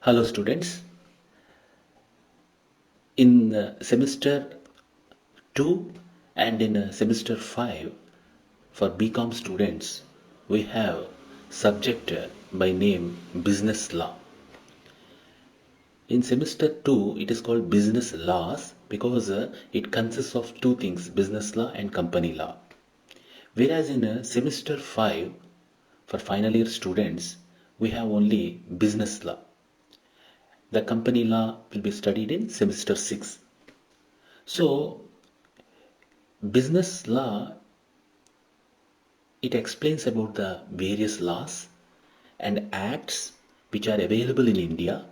Hello students, in semester 2 and in semester 5 for BCom students we have subject by name business law. In semester 2 it is called business laws because it consists of two things, business law and company law. Whereas in semester 5 for final year students we have only business law. The company law will be studied in semester 6. So, business law, it explains about the various laws and acts which are available in India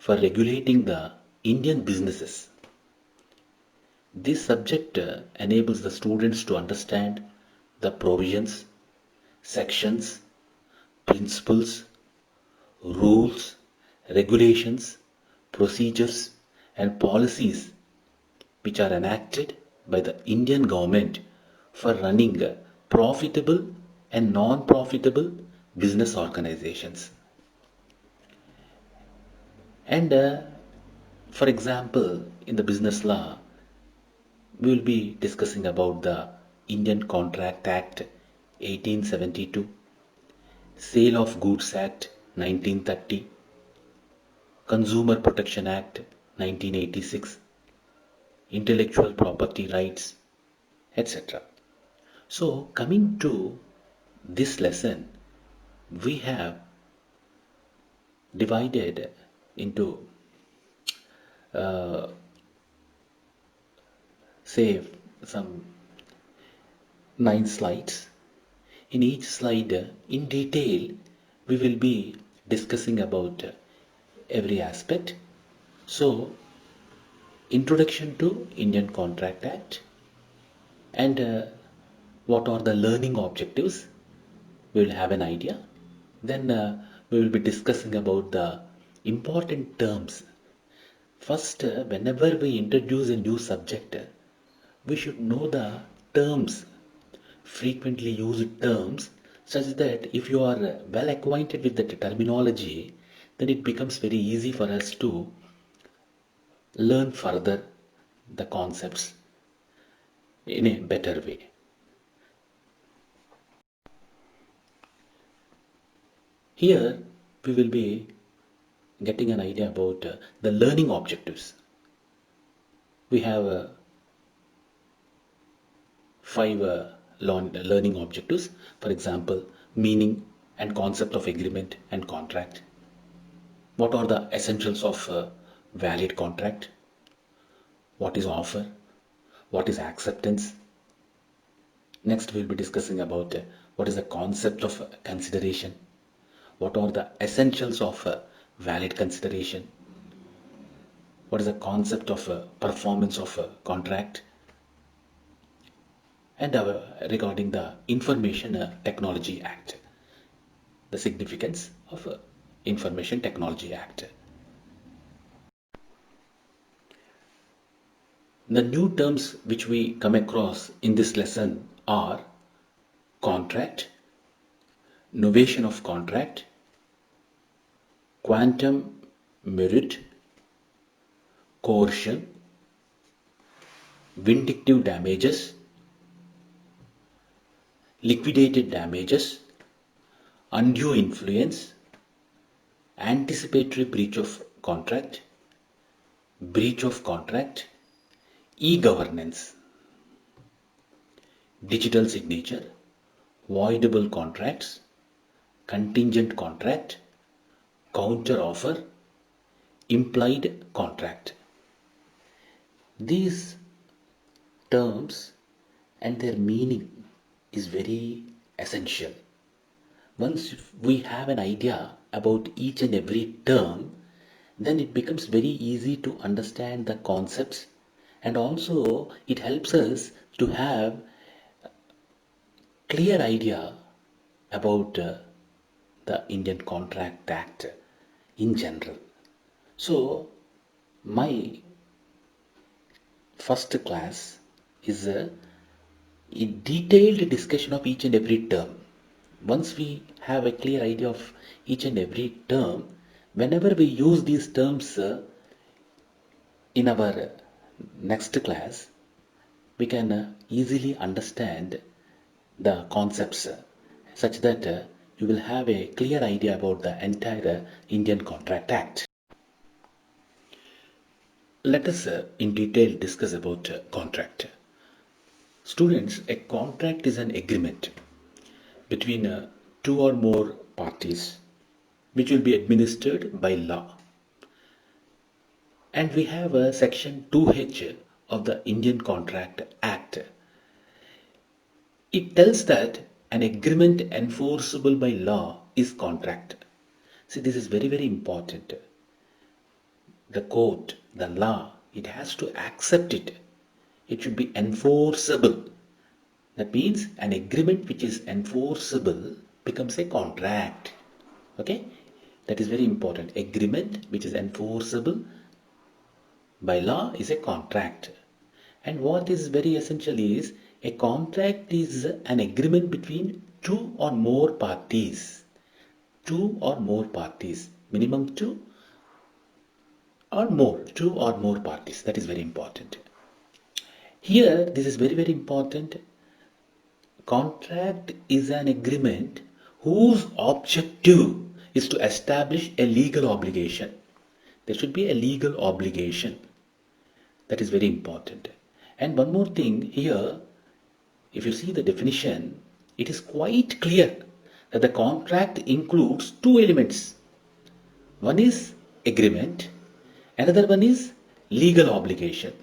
for regulating the Indian businesses. This subject enables the students to understand the provisions, sections, principles, rules, regulations, procedures and policies which are enacted by the Indian government for running profitable and non-profitable business organizations. And for example, in the business law, we will be discussing about the Indian Contract Act 1872, Sale of Goods Act 1930, Consumer Protection Act 1986, Intellectual Property Rights, etc. So, coming to this lesson, we have divided into say some 9 slides. In each slide, in detail, we will be discussing about every aspect. So, introduction to Indian Contract Act and what are the learning objectives, we will have an idea. Then we will be discussing about the important terms. First, whenever we introduce a new subject, we should know the terms, frequently used terms, such that if you are well acquainted with the terminology, then it becomes very easy for us to learn further the concepts in a better way. Here we will be getting an idea about the learning objectives. We have 5 learning objectives. For example, meaning and concept of agreement and contract. What are the essentials of valid contract? What is offer? What is acceptance? Next we'll be discussing about what is the concept of consideration. What are the essentials of valid consideration? What is the concept of performance of contract? And regarding the Information Technology Act, the significance of Information Technology Act. The new terms which we come across in this lesson are contract, novation of contract, quantum merit, coercion, vindictive damages, liquidated damages, undue influence, anticipatory breach of contract, e-governance, digital signature, voidable contracts, contingent contract, counteroffer, implied contract. These terms and their meaning is very essential. Once we have an idea about each and every term, then it becomes very easy to understand the concepts, and also it helps us to have clear idea about the Indian Contract Act in general. So my first class is a detailed discussion of each and every term. Once we have a clear idea of each and every term, Whenever we use these terms in our next class, we can easily understand the concepts such that you will have a clear idea about the entire Indian Contract Act. Let us in detail discuss about contract. Students, a contract is an agreement between two or more parties which will be administered by law. And we have section 2H of the Indian Contract Act. It tells that an agreement enforceable by law is contract. See, this is very, very important. The court, the law, it has to accept it. It should be enforceable. That means an agreement which is enforceable becomes a contract. Okay? That is very important. Agreement which is enforceable by law is a contract. And what is very essential is a contract is an agreement between two or more parties. Two or more parties. Minimum two or more. Two or more parties. That is very important. Here, this is very, very important. Contract is an agreement whose objective is to establish a legal obligation. There should be a legal obligation. That is very important. And one more thing here, if you see the definition, it is quite clear that the contract includes two elements. One is agreement, another one is legal obligation.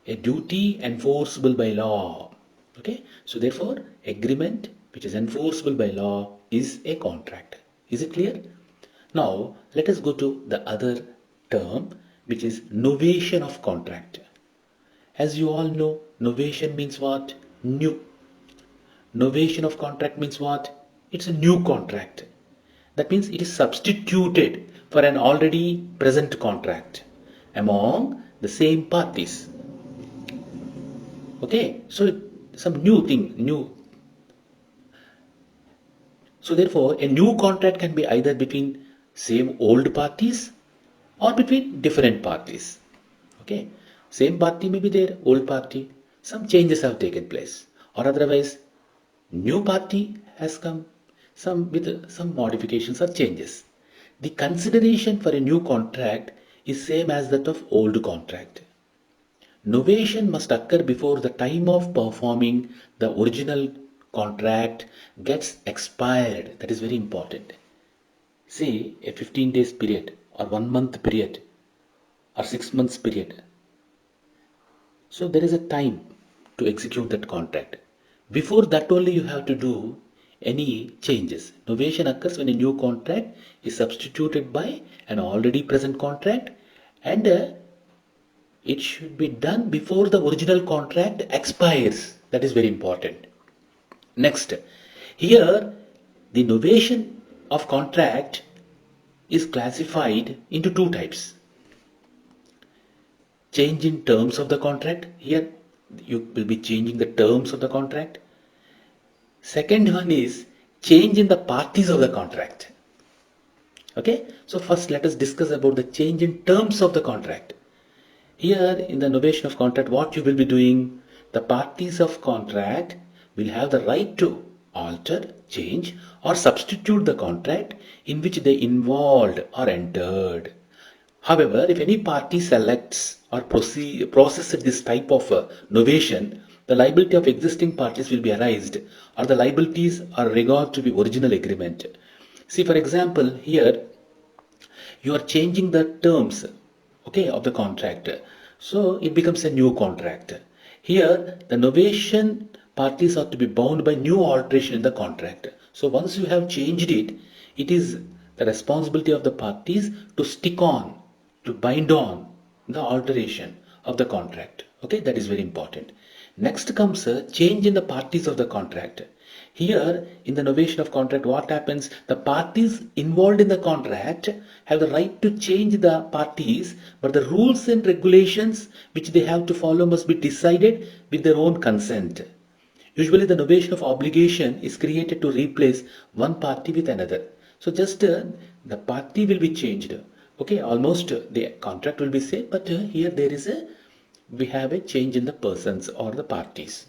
A duty enforceable by law. Okay, so therefore agreement which is enforceable by law is a contract. Is it clear? Now let us go to the other term, which is novation of contract. As you all know, novation means what? New. Novation of contract means what? It's a new contract. That means it is substituted for an already present contract among the same parties. Okay, so some new thing, new. So therefore, a new contract can be either between same old parties or between different parties. Okay, same party may be there, old party, some changes have taken place, or otherwise new party has come, some with some modifications or changes. The consideration for a new contract is same as that of old contract. Novation must occur before the time of performing the original contract gets expired. That is very important. Say a 15 days period or 1 month period or 6 months period. So there is a time to execute that contract. Before that only you have to do any changes. Novation occurs when a new contract is substituted by an already present contract, and it should be done before the original contract expires. That is very important. Next, here the novation of contract is classified into two types. Change in terms of the contract. Here you will be changing the terms of the contract. Second one is change in the parties of the contract. Okay, so first let us discuss about the change in terms of the contract. Here in the novation of contract, what you will be doing, the parties of contract will have the right to alter, change or substitute the contract in which they involved or entered. However, if any party selects or processes this type of novation, the liability of existing parties will be arised, or the liabilities are regarded to be original agreement. See, for example, here you are changing the terms, okay, of the contract. So it becomes a new contract. Here the novation parties are to be bound by new alteration in the contract. So once you have changed it, it is the responsibility of the parties to stick on, to bind on the alteration of the contract. Okay, that is very important. Next comes a change in the parties of the contract. Here in the novation of contract, what happens? The parties involved in the contract have the right to change the parties, but the rules and regulations which they have to follow must be decided with their own consent. Usually the novation of obligation is created to replace one party with another. So just the party will be changed. Okay, almost the contract will be same, but here there is we have a change in the persons or the parties.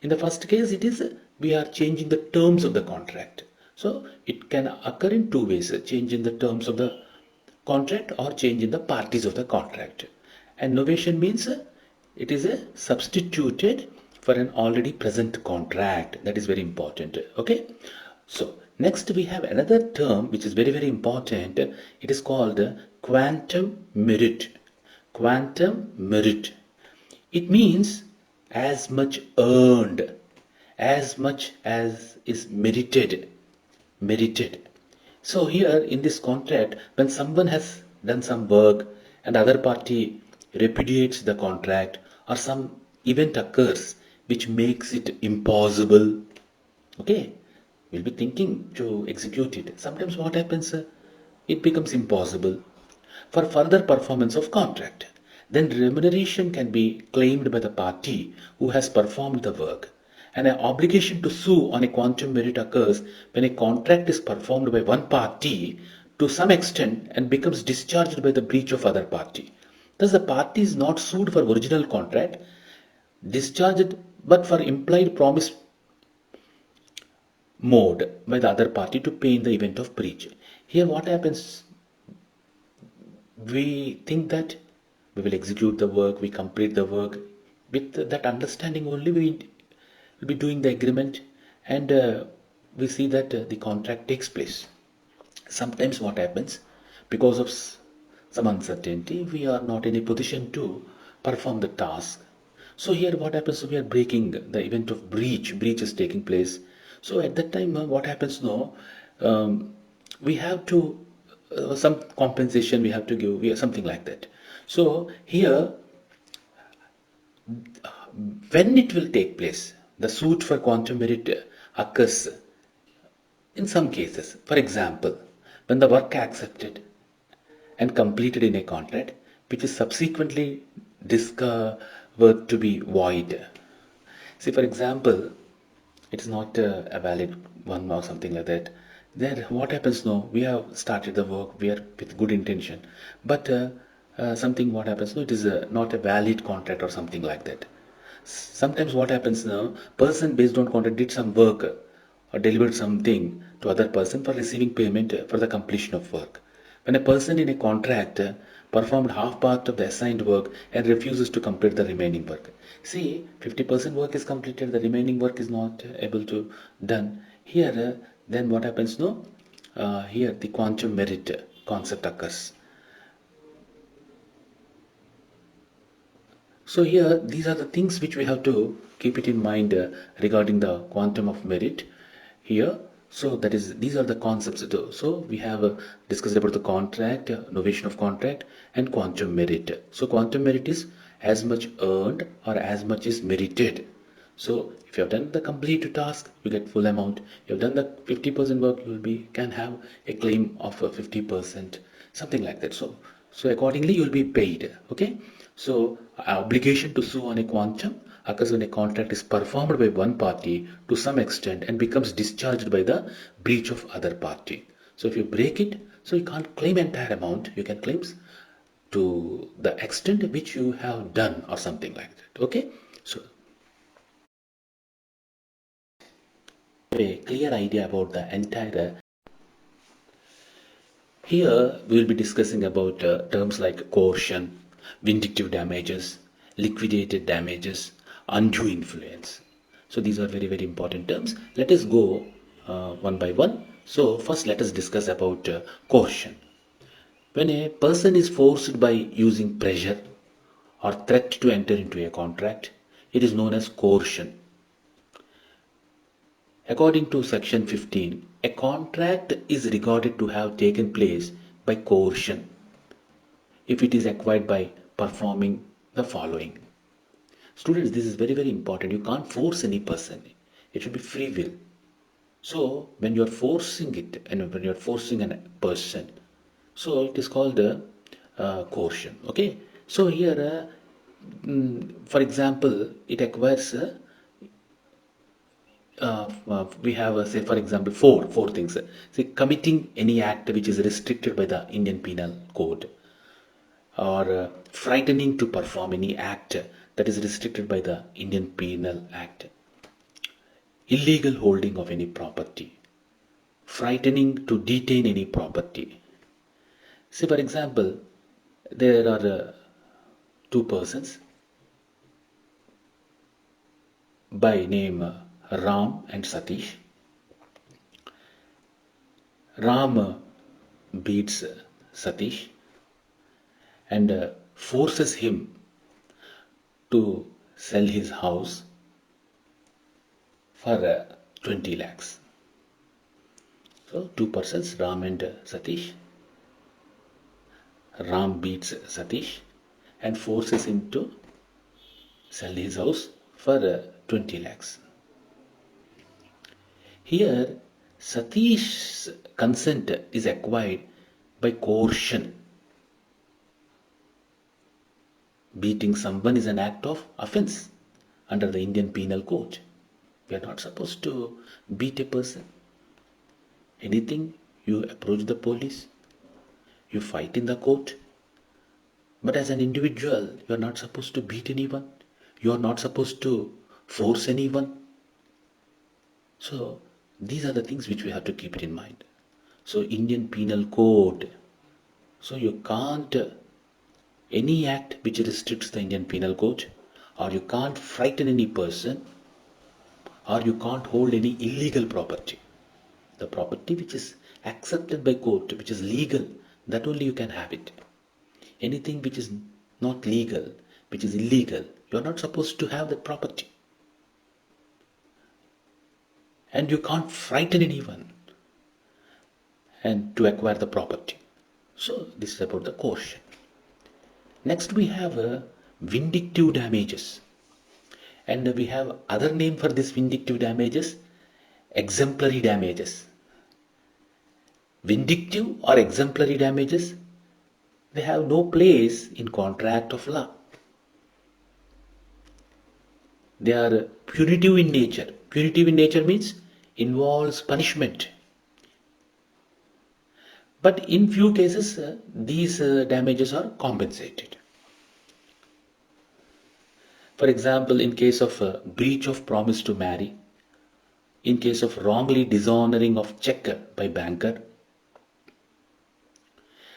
In the first case, it is we are changing the terms of the contract. So it can occur in two ways: change in the terms of the contract or change in the parties of the contract. And novation means it is a substituted for an already present contract. That is very important. Okay, so next we have another term which is very important. It is called quantum merit. Quantum merit. It means as much earned, as much as is merited. Merited. So here in this contract, when someone has done some work and the other party repudiates the contract, or some event occurs which makes it impossible, okay, we'll be thinking to execute it. Sometimes what happens, it becomes impossible for further performance of contract. Then remuneration can be claimed by the party who has performed the work. And an obligation to sue on a quantum merit occurs when a contract is performed by one party to some extent and becomes discharged by the breach of other party. Thus the party is not sued for original contract, discharged but for implied promise mode by the other party to pay in the event of breach. Here what happens, we think that we will execute the work, we complete the work. With that understanding only, we will be doing the agreement, and we see that the contract takes place. Sometimes what happens, because of some uncertainty, we are not in a position to perform the task. So here what happens, we are breaking the event of breach. Breach is taking place. So at that time, what happens now, we have to some compensation we have to give, something like that. So here, when it will take place, the suit for quantum merit occurs in some cases. For example, when the work accepted and completed in a contract which is subsequently discovered to be void. See, for example, it's not a valid one or something like that. Then what happens now? We have started the work, we are with good intention, but something what happens now? It is not a valid contract or something like that. Sometimes what happens now? Person based on contract did some work or delivered something to other person for receiving payment for the completion of work. When a person in a contract performed half part of the assigned work and refuses to complete the remaining work. See, 50% work is completed, the remaining work is not able to done. Here, then what happens now? Here the quantum merit concept occurs. So here, these are the things which we have to keep it in mind regarding the quantum of merit here. So that is, these are the concepts. So we have discussed about the contract, novation of contract, and quantum merit. So quantum merit is as much earned or as much is merited. So if you have done the complete task, you get full amount. You have done the 50% work, you will be can have a claim of 50%, something like that. So accordingly, you will be paid. Okay. So obligation to sue on a quantum occurs when a contract is performed by one party to some extent and becomes discharged by the breach of other party. So if you break it, so you can't claim entire amount. You can claim to the extent which you have done or something like that. Okay. So a clear idea about the entire. Here we will be discussing about terms like coercion, vindictive damages, liquidated damages, undue influence. So these are very important terms. Let us go one by one. So first let us discuss about coercion. When a person is forced by using pressure or threat to enter into a contract, it is known as coercion. According to section 15, a contract is regarded to have taken place by coercion if it is acquired by performing the following. Students, this is very important. You can't force any person. It should be free will. So when you are forcing it and when you are forcing a person, so it is called coercion. Okay. So here, for example, it acquires we have, say, for example, four things. Say, committing any act which is restricted by the Indian Penal Code, or frightening to perform any act that is restricted by the Indian Penal Act, illegal holding of any property, frightening to detain any property. Say, for example, there are two persons by name Ram and Satish. Ram beats Satish and forces him to sell his house for 20 lakhs. So, two persons, Ram and Satish. Ram beats Satish and forces him to sell his house for 20 lakhs. Here, Satish's consent is acquired by coercion. Beating someone is an act of offense under the Indian Penal Code. We are not supposed to beat a person. Anything, you approach the police, you fight in the court. But as an individual, you are not supposed to beat anyone. You are not supposed to force anyone. So, these are the things which we have to keep it in mind. So, Indian Penal Code. So, you can't, any act which restricts the Indian Penal Code, or you can't frighten any person, or you can't hold any illegal property. The property which is accepted by court, which is legal, that only you can have it. Anything which is not legal, which is illegal, you are not supposed to have that property. And you can't frighten anyone and to acquire the property. So this is about the coercion. Next we have vindictive damages. And we have other name for this vindictive damages, exemplary damages. Vindictive or exemplary damages, they have no place in contract of law. They are punitive in nature. Punitive in nature means involves punishment. But in few cases, these damages are compensated. For example, in case of breach of promise to marry, in case of wrongly dishonoring of check by banker.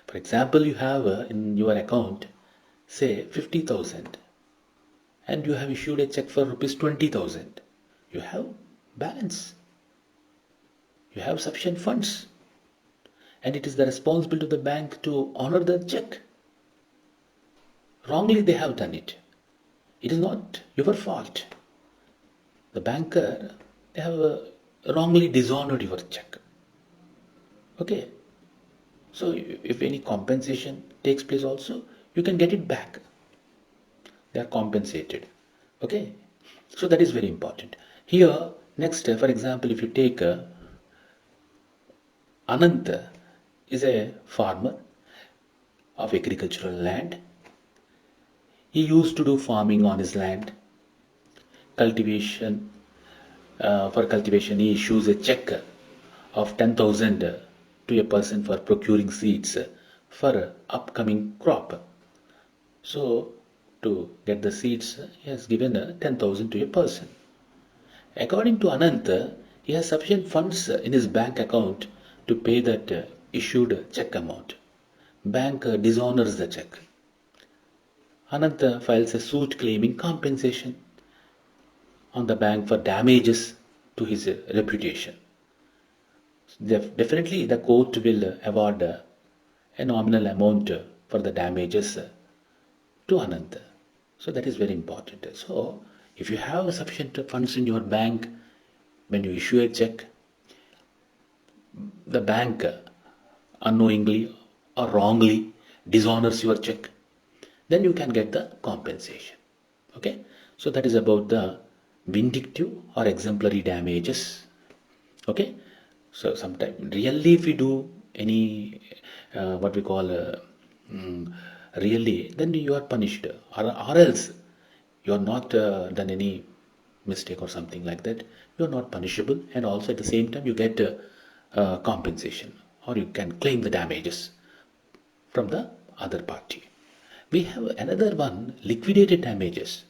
For example, you have in your account, say 50,000, and you have issued a check for rupees 20,000. You have balance. You have sufficient funds. And it is the responsibility of the bank to honor the check. Wrongly they have done it. It is not your fault. The banker, they have wrongly dishonored your check. Okay. So if any compensation takes place also, you can get it back. They are compensated. Okay. So that is very important. Here, next, for example, if you take Anant is a farmer of agricultural land. He used to do farming on his land. Cultivation, for cultivation, he issues a check of 10,000 to a person for procuring seeds for upcoming crop. So, to get the seeds, he has given 10,000 to a person. According to Anant, he has sufficient funds in his bank account to pay that issued check amount. Bank dishonors the check. Anant files a suit claiming compensation on the bank for damages to his reputation. Definitely the court will award a nominal amount for the damages to Anant. So that is very important. So if you have sufficient funds in your bank, when you issue a check, the bank unknowingly or wrongly dishonors your check, then you can get the compensation. Okay, so that is about the vindictive or exemplary damages. Okay, so sometimes really if we do any what we call really, then you are punished, or else you are not done any mistake or something like that, you're not punishable, and also at the same time you get compensation, or you can claim the damages from the other party. We have another one, liquidated damages.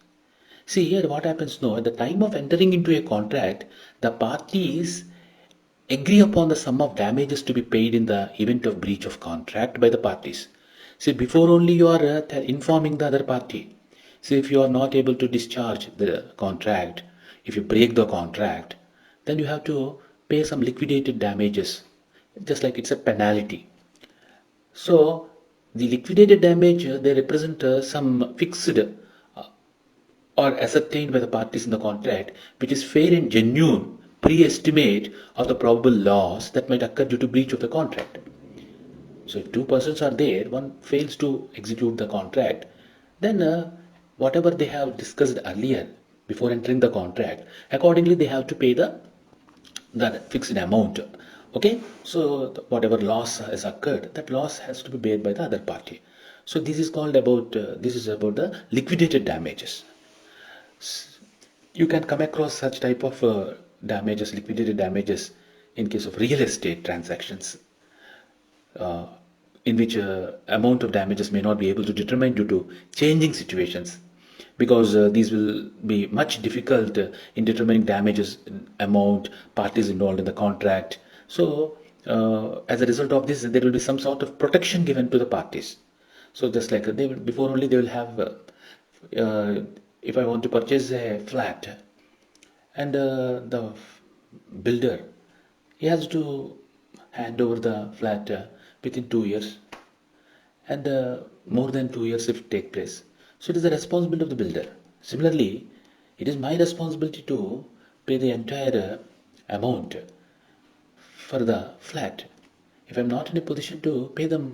See here what happens now, at the time of entering into a contract, the parties agree upon the sum of damages to be paid in the event of breach of contract by the parties. See, before only you are informing the other party. See, if you are not able to discharge the contract, if you break the contract, then you have to pay some liquidated damages, just like it's a penalty. So, the liquidated damage, they represent some fixed or ascertained by the parties in the contract, which is fair and genuine pre-estimate of the probable loss that might occur due to breach of the contract. So if two persons are there, one fails to execute the contract, then whatever they have discussed earlier before entering the contract, accordingly they have to pay the fixed amount. Okay, so whatever loss has occurred, that loss has to be paid by the other party. So this is called about this is about the liquidated damages. You can come across such type of damages, liquidated damages, in case of real estate transactions, uh, in which amount of damages may not be able to determine due to changing situations, because these will be much difficult in determining damages amount, parties involved in the contract. So as a result of this, there will be some sort of protection given to the parties. So just like they will, before only they will have if I want to purchase a flat, and the builder, he has to hand over the flat within 2 years, and more than 2 years if it take place. So it is the responsibility of the builder. Similarly, it is my responsibility to pay the entire amount for the flat. If I'm not in a position to pay the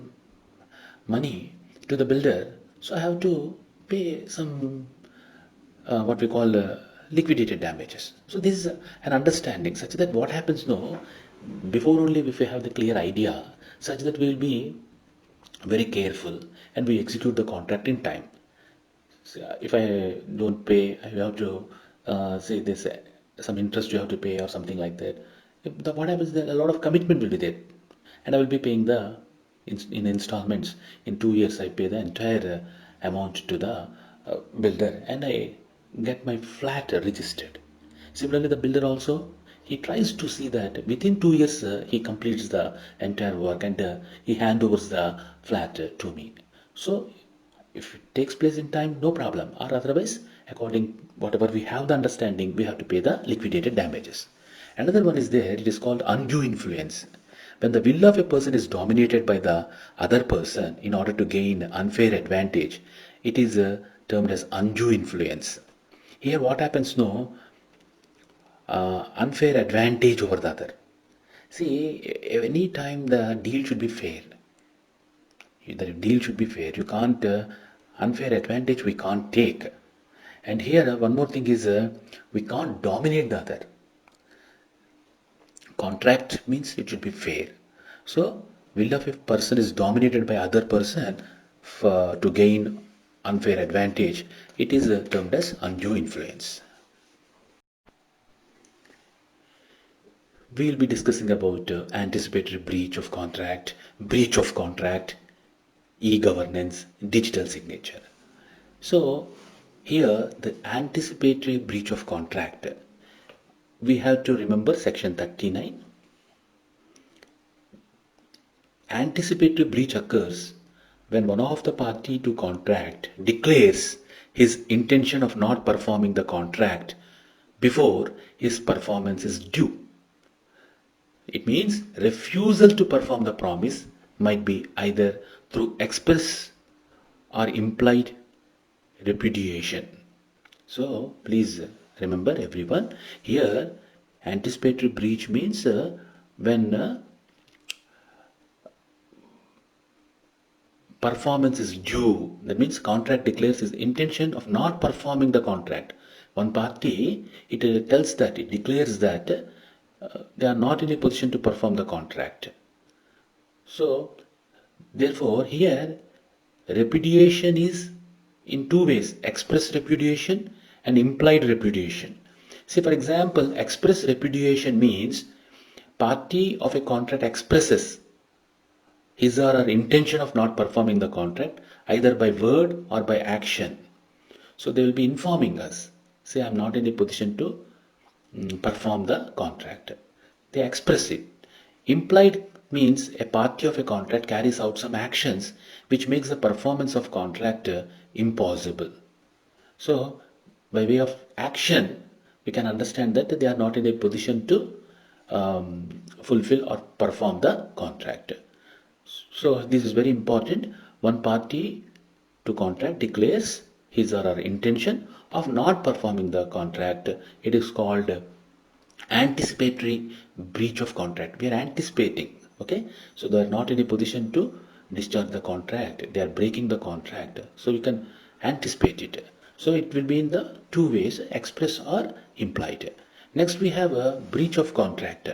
money to the builder, so I have to pay some what we call liquidated damages. So this is an understanding such that what happens now, before only if we have the clear idea, such that we will be very careful and we execute the contract in time. So if I don't pay, I have to say this some interest you have to pay or something like that. What happens then? A lot of commitment will be there, and I will be paying the in installments. In 2 years, I pay the entire amount to the builder, and I get my flat registered. Similarly, the builder also, he tries to see that within 2 years he completes the entire work, and he handovers the flat to me. So if it takes place in time, no problem. Or otherwise, according whatever we have the understanding, we have to pay the liquidated damages. Another one is there, it is called undue influence. When the will of a person is dominated by the other person in order to gain unfair advantage, it is termed as undue influence. Here what happens now, unfair advantage over the other. See, any time the deal should be fair. The deal should be fair. You can't unfair advantage we can't take. And here one more thing is we can't dominate the other. Contract means it should be fair. So will of a person is dominated by other person to gain unfair advantage. It is termed as undue influence. We will be discussing about anticipatory breach of contract, e-governance, digital signature. So here the anticipatory breach of contract, we have to remember section 39. Anticipatory breach occurs when one of the party to contract declares his intention of not performing the contract before his performance is due. It means refusal to perform the promise might be either through express or implied repudiation. So please remember everyone, here anticipatory breach means when performance is due. That means contract declares his intention of not performing the contract. One party, it tells that, it declares that they are not in a position to perform the contract. So therefore here repudiation is in two ways, express repudiation and implied repudiation. See, for example, express repudiation means party of a contract expresses his or her intention of not performing the contract either by word or by action. So they will be informing us. Say, I'm not in a position to perform the contract. They express it. Implied means a party of a contract carries out some actions which makes the performance of contract impossible. So by way of action, we can understand that they are not in a position to fulfill or perform the contract. So this is very important. One party to contract declares his or her intention of not performing the contract. It is called anticipatory breach of contract. We are anticipating. Okay, so they are not in a position to discharge the contract. They are breaking the contract. So you can anticipate it. So it will be in the two ways, express or implied. Next we have a breach of contract.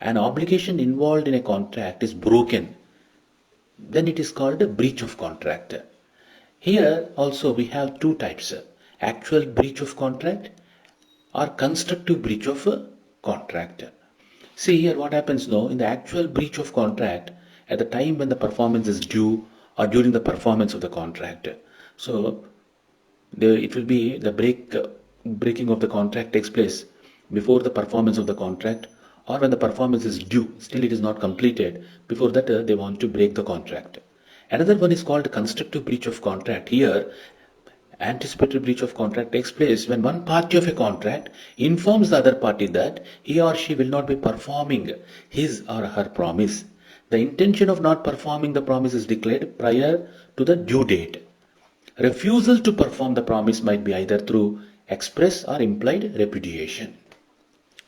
An obligation involved in a contract is broken, then it is called a breach of contract. Here also we have two types, actual breach of contract or constructive breach of contract. See here what happens now in the actual breach of contract at the time when the performance is due or during the performance of the contract. So it will be the breaking of the contract takes place before the performance of the contract or when the performance is due, still it is not completed. Before that they want to break the contract. Another one is called constructive breach of contract. Here anticipatory breach of contract takes place when one party of a contract informs the other party that he or she will not be performing his or her promise. The intention of not performing the promise is declared prior to the due date. Refusal to perform the promise might be either through express or implied repudiation.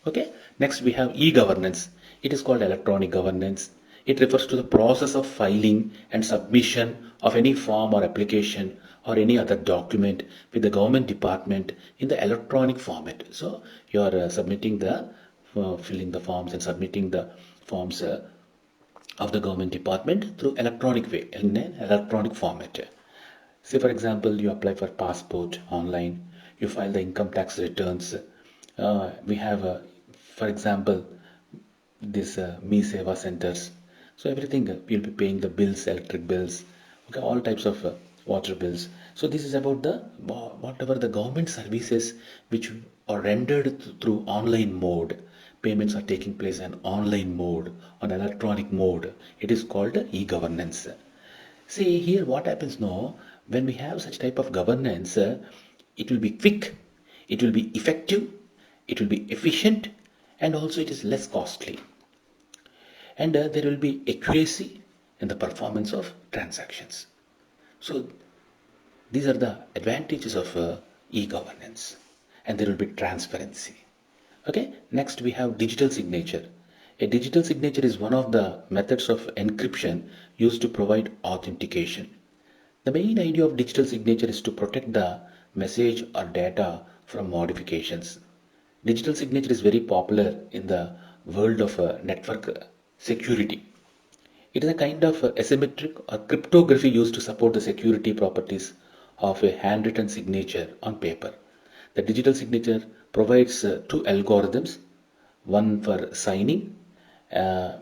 Okay. Next we have e-governance. It is called electronic governance. It refers to the process of filing and submission of any form or application or any other document with the government department in the electronic format. So you are submitting the filling the forms and submitting the forms of the government department through electronic way in an electronic format. Say for example, you apply for passport online, you file the income tax returns. We have, for example, this Me Seva centers. So everything you'll be paying the bills, electric bills, okay, all types of water bills. So this is about the whatever the government services which are rendered through online mode. Payments are taking place in online mode, on electronic mode. It is called e-governance. See here what happens now when we have such type of governance, it will be quick, it will be effective, it will be efficient, and also it is less costly. And there will be accuracy in the performance of transactions. So these are the advantages of e-governance, and there will be transparency. Okay, next we have digital signature. A digital signature is one of the methods of encryption used to provide authentication. The main idea of digital signature is to protect the message or data from modifications. Digital signature is very popular in the world of network security. It is a kind of asymmetric or cryptography used to support the security properties of a handwritten signature on paper. The digital signature provides two algorithms, one for signing,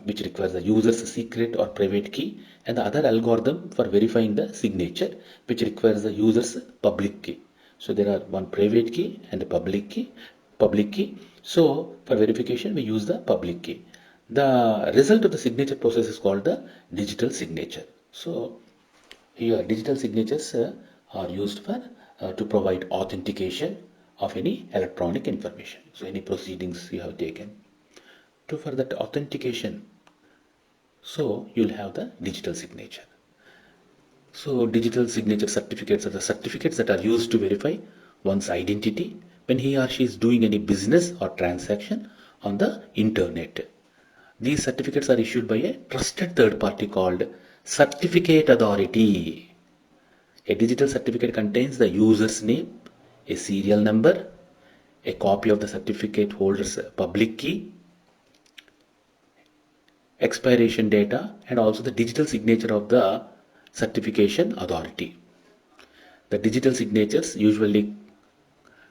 which requires the user's secret or private key, and the other algorithm for verifying the signature, which requires the user's public key. So there are one private key and a public key. So for verification, we use the public key. The result of the signature process is called the digital signature. So here digital signatures are used for to provide authentication of any electronic information. So any proceedings you have taken. For that authentication, so you'll have the digital signature. So digital signature certificates are the certificates that are used to verify one's identity when he or she is doing any business or transaction on the internet. These certificates are issued by a trusted third party called certificate authority. A digital certificate contains the user's name, a serial number, a copy of the certificate holder's public key, expiration data, and also the digital signature of the certification authority. The digital signatures usually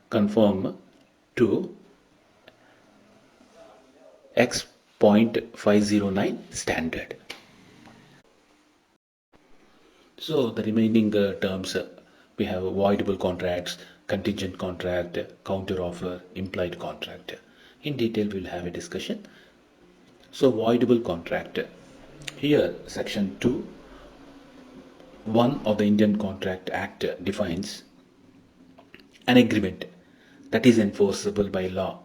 conform to X.509 standard. So the remaining terms, we have voidable contracts, contingent contract, counteroffer, implied contract. In detail, we'll have a discussion. So voidable contract. Here, section 2(1) of the Indian Contract Act defines an agreement that is enforceable by law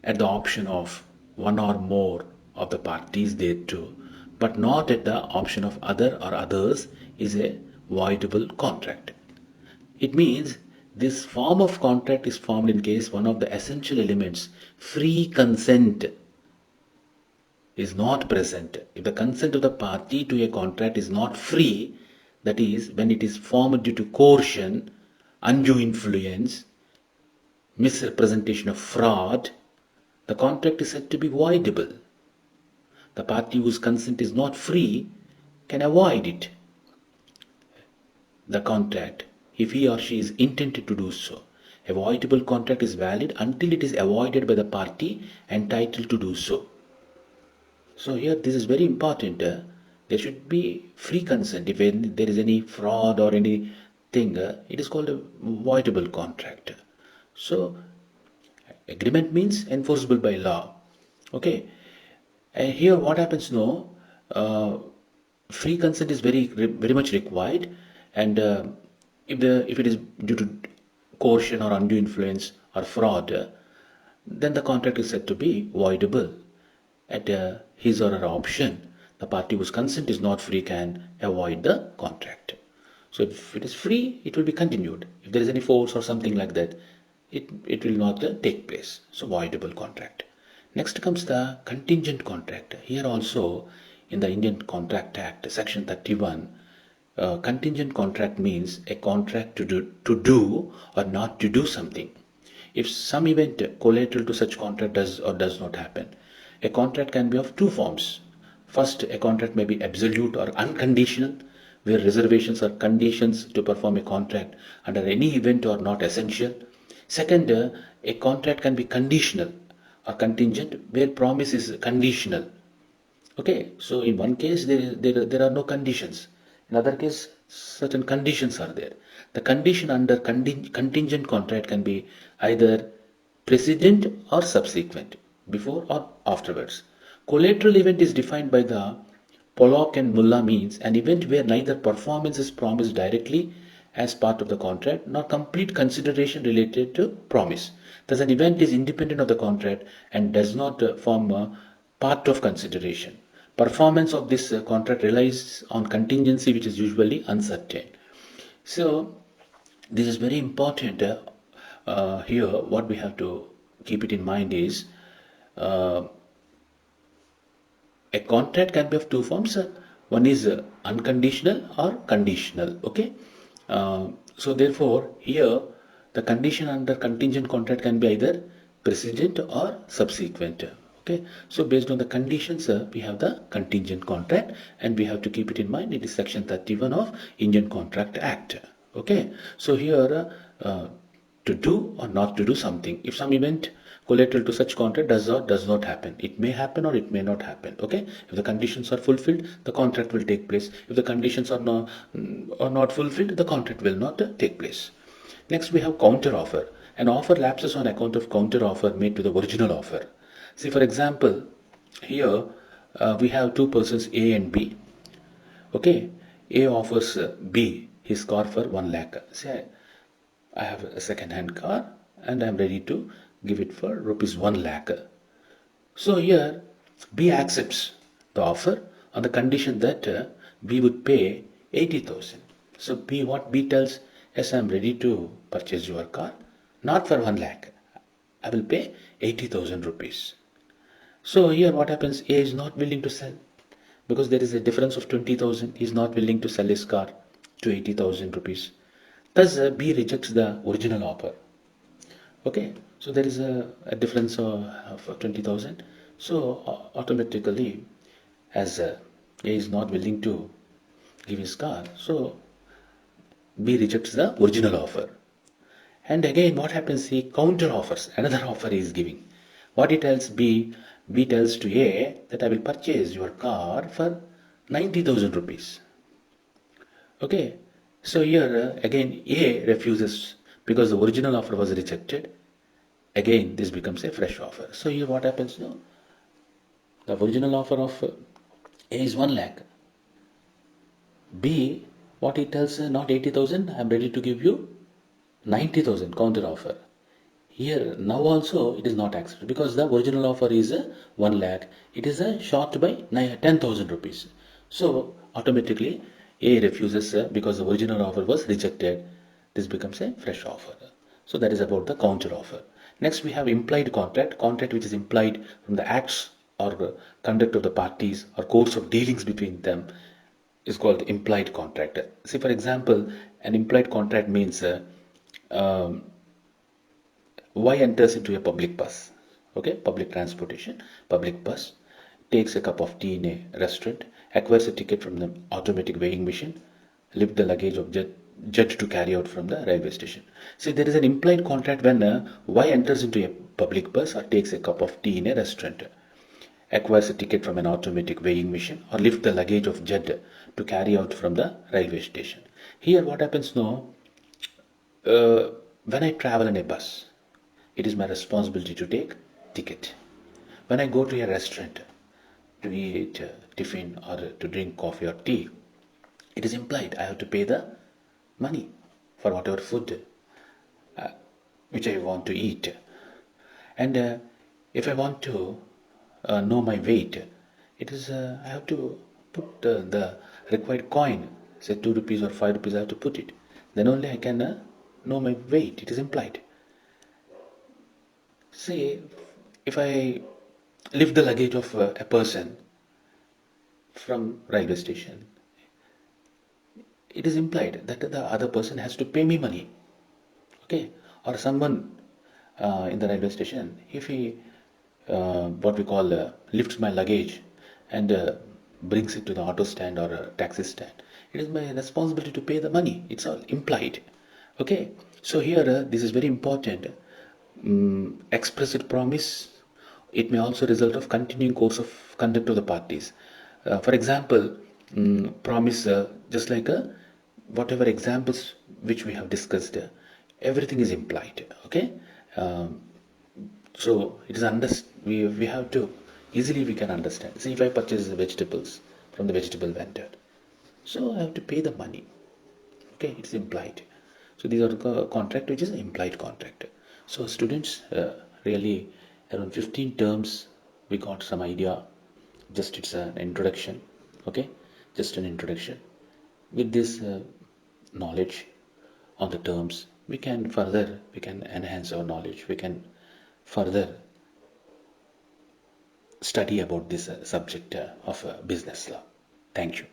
at the option of one or more of the parties thereto, but not at the option of other or others, is a voidable contract. It means this form of contract is formed in case one of the essential elements, free consent, is not present. If the consent of the party to a contract is not free, that is, when it is formed due to coercion, undue influence, misrepresentation of fraud, the contract is said to be voidable. The party whose consent is not free can avoid it, the contract, if he or she is intended to do so. A voidable contract is valid until it is avoided by the party entitled to do so. So here this is very important. There should be free consent. If there is any fraud or anything, it is called a voidable contract. So agreement means enforceable by law. Okay. And here what happens now? Free consent is very much required, and if it is due to coercion or undue influence or fraud, then the contract is said to be voidable. At his or her option, the party whose consent is not free can avoid the contract. So if it is free, it will be continued. If there is any force or something like that, it will not take place. So voidable contract. Next comes the contingent contract. Here also in the Indian Contract Act, section 31, contingent contract means a contract to do or not to do something. If some event collateral to such contract does or does not happen, a contract can be of two forms. First, a contract may be absolute or unconditional, where reservations or conditions to perform a contract under any event are not essential. Second, a contract can be conditional or contingent, where promise is conditional. Okay, so in one case there are no conditions. In other case, certain conditions are there. The condition under contingent contract can be either precedent or subsequent, before or afterwards. Collateral event is defined by the Pollock and Mulla means an event where neither performance is promised directly as part of the contract nor complete consideration related to promise. Thus, an event is independent of the contract and does not form a part of consideration. Performance of this contract relies on contingency, which is usually uncertain. So, this is very important. Here, what we have to keep it in mind is uh, a contract can be of two forms. One is unconditional or conditional. Okay. So therefore, here the condition under contingent contract can be either precedent or subsequent. Okay. So based on the conditions, we have the contingent contract, and we have to keep it in mind. It is section 31 of Indian Contract Act. Okay. So here to do or not to do something. If some event collateral to such contract does or does not happen, it may happen or it may not happen. Okay, if the conditions are fulfilled, the contract will take place. If the conditions are not fulfilled, the contract will not take place. Next, we have counter offer. An offer lapses on account of counter offer made to the original offer. See, for example, here we have two persons, A and B. Okay, A offers B his car for 1 lakh. Say, I have a second-hand car and I'm ready to give it for rupees 1 lakh. So here B accepts the offer on the condition that B would pay 80,000. So what B tells, yes, I'm ready to purchase your car, not for 1 lakh. I will pay 80,000 rupees. So here what happens, A is not willing to sell because there is a difference of 20,000. He is not willing to sell his car to 80,000 rupees. Thus, B rejects the original offer. Okay, so there is a difference of 20,000. So automatically, as A is not willing to give his car, so B rejects the original offer. And again, what happens? He counter offers. Another offer he is giving. What he tells B, B tells to A that I will purchase your car for 90,000 rupees. Okay, so here again A refuses because the original offer was rejected. Again, this becomes a fresh offer. So here what happens now? The original offer of A is 1 lakh. B, what he tells, not 80,000, I am ready to give you 90,000 counter offer. Here now also it is not accepted because the original offer is 1 lakh. It is short by 10,000 rupees. So automatically A refuses because the original offer was rejected. This becomes a fresh offer. So that is about the counter offer. Next we have implied contract. Contract which is implied from the acts or conduct of the parties or course of dealings between them is called implied contract. See, for example, an implied contract means um, Y enters into a public bus, okay, public transportation, public bus, takes a cup of tea in a restaurant, acquires a ticket from the automatic weighing machine, lift the luggage of judge to carry out from the railway station. See, there is an implied contract when Y enters into a public bus or takes a cup of tea in a restaurant, acquires a ticket from an automatic weighing machine, or lift the luggage of judge to carry out from the railway station. Here, what happens now? When I travel in a bus, it is my responsibility to take ticket. When I go to a restaurant to eat tiffin or to drink coffee or tea, it is implied I have to pay the money for whatever food which I want to eat. And if I want to know my weight, it is I have to put the required coin, say 2 rupees or 5 rupees, I have to put it. Then only I can know my weight. It is implied. See, if I lift the luggage of a person from railway station, it is implied that the other person has to pay me money. Okay, or someone in the railway station, if he what we call lifts my luggage and brings it to the auto stand or a taxi stand, it is my responsibility to pay the money. It's all implied. Okay, so here this is very important. Explicit promise, it may also result of continuing course of conduct of the parties. For example, promise, just like whatever examples which we have discussed, everything is implied. Okay, so it is we have to easily we can understand. See, if I purchase the vegetables from the vegetable vendor, so I have to pay the money. Okay, it's implied. So these are the contract which is implied contract. So students, really around 15 terms we got some idea. Just it's an introduction. Okay, just an introduction. With this knowledge on the terms, we can enhance our knowledge. We can further study about this subject of business law. Thank you.